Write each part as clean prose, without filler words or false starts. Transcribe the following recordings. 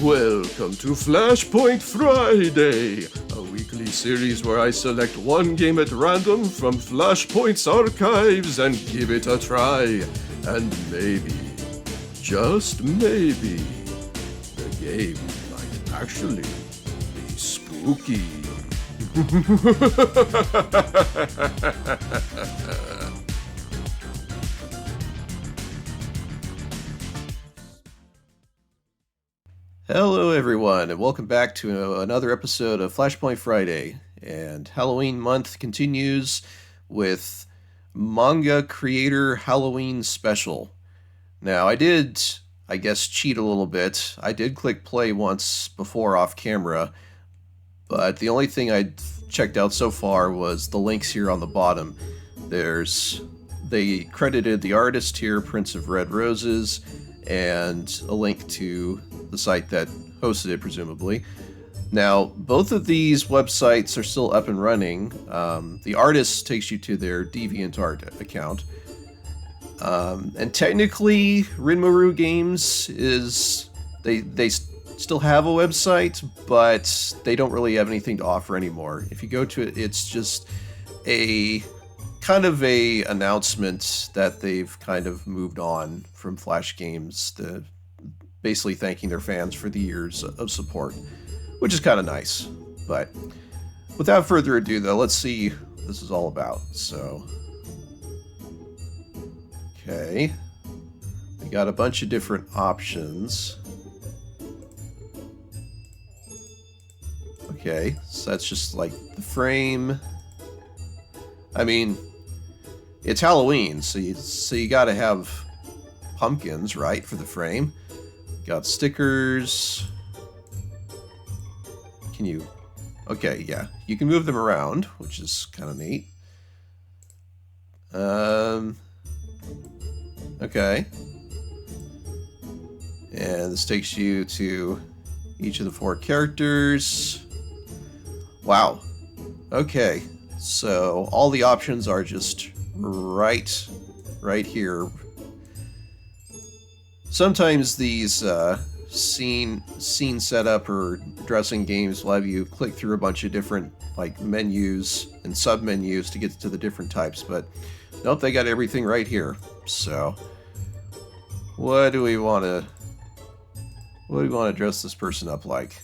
Welcome to Flashpoint Friday, a weekly series where I select one game at random from Flashpoint's archives and give it a try. And maybe, just maybe, the game might actually be spooky. Hello everyone, and welcome back to another episode of Flashpoint Friday. And Halloween month continues with Manga Creator Halloween Special. Now, I did, cheat a little bit. I did click play once before off camera, but the only thing I checked out so far was the links here on the bottom. They credited the artist here, Prince of Red Roses, and a link to the site that hosted it, presumably. Now, both of these websites are still up and running. The artist takes you to their DeviantArt account. And technically, Rinmaru Games they still have a website, but they don't really have anything to offer anymore. If you go to it, it's just a kind of a announcement that they've kind of moved on from Flash Games, basically thanking their fans for the years of support, which is kind of nice. But without further ado, though, let's see what this is all about. So, okay, we got a bunch of different options. Okay, so that's just like the frame. I mean, it's Halloween, so you gotta have pumpkins, right, for the frame. Got stickers. Can you... Okay, yeah. You can move them around, which is kind of neat. Okay. And this takes you to each of the 4 characters. Wow. Okay. So all the options are just right here. Sometimes these scene setup or dressing games will have you click through a bunch of different like menus and sub-menus to get to the different types, but nope, they got everything right here. So what do we want to dress this person up like?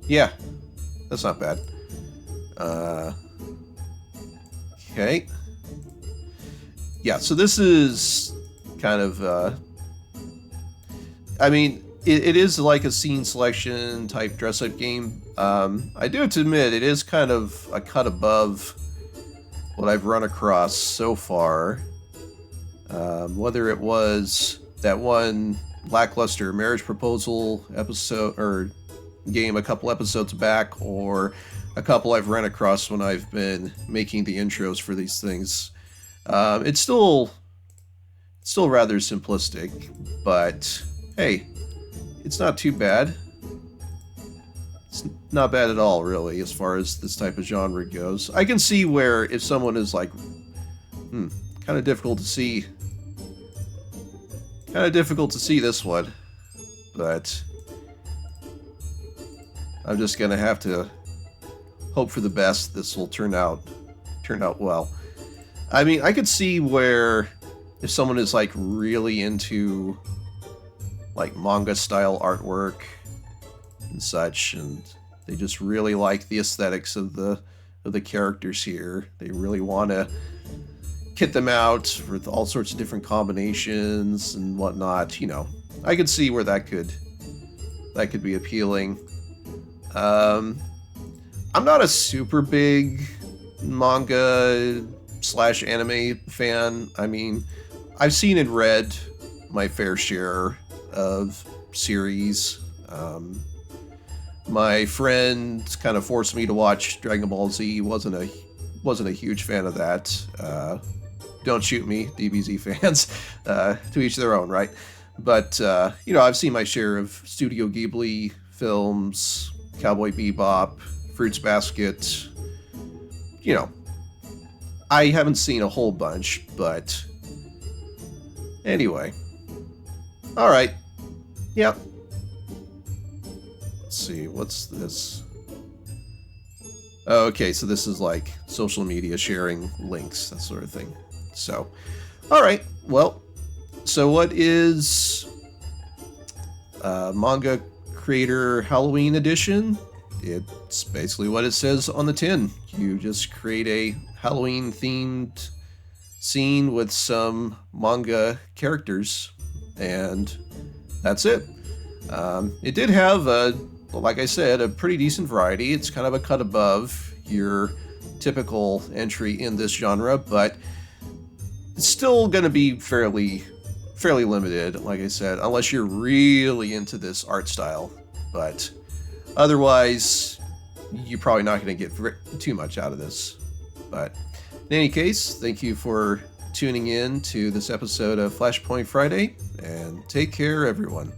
Yeah, that's not bad. Okay. Yeah, so this is kind of, I mean, it is like a scene selection type dress-up game. I do have to admit, it is kind of a cut above what I've run across so far. Whether it was that one lackluster marriage proposal episode or game a couple episodes back, or a couple I've run across when I've been making the intros for these things. It's still rather simplistic, but hey, it's not too bad. It's not bad at all, really, as far as this type of genre goes. I can see where if someone is like, kind of difficult to see this one, but I'm just gonna have to hope for the best. This will turn out well. I mean, I could see where if someone is like really into like manga style artwork and such, and they just really like the aesthetics of the characters here, they really want to kit them out with all sorts of different combinations and whatnot. You know, I could see where that could be appealing. I'm not a super big manga / anime fan. I mean, I've seen and read my fair share of series. My friend kind of forced me to watch Dragon Ball Z. Wasn't a huge fan of that. Don't shoot me, DBZ fans. To each their own, right? But you know, I've seen my share of Studio Ghibli films, Cowboy Bebop, Fruits Basket. You know, I haven't seen a whole bunch, but anyway. All right. Yep. Let's see. What's this? Oh, okay, so this is like social media sharing links, that sort of thing. So, all right. Well, so what is Manga Creator Halloween Edition? It's basically what it says on the tin. You just create a Halloween themed scene with some manga characters, and that's it. It did have, like I said, a pretty decent variety. It's kind of a cut above your typical entry in this genre, but it's still going to be fairly limited, like I said, unless you're really into this art style. But otherwise, you're probably not going to get too much out of this. But in any case, thank you for tuning in to this episode of Flashpoint Friday, and take care, everyone.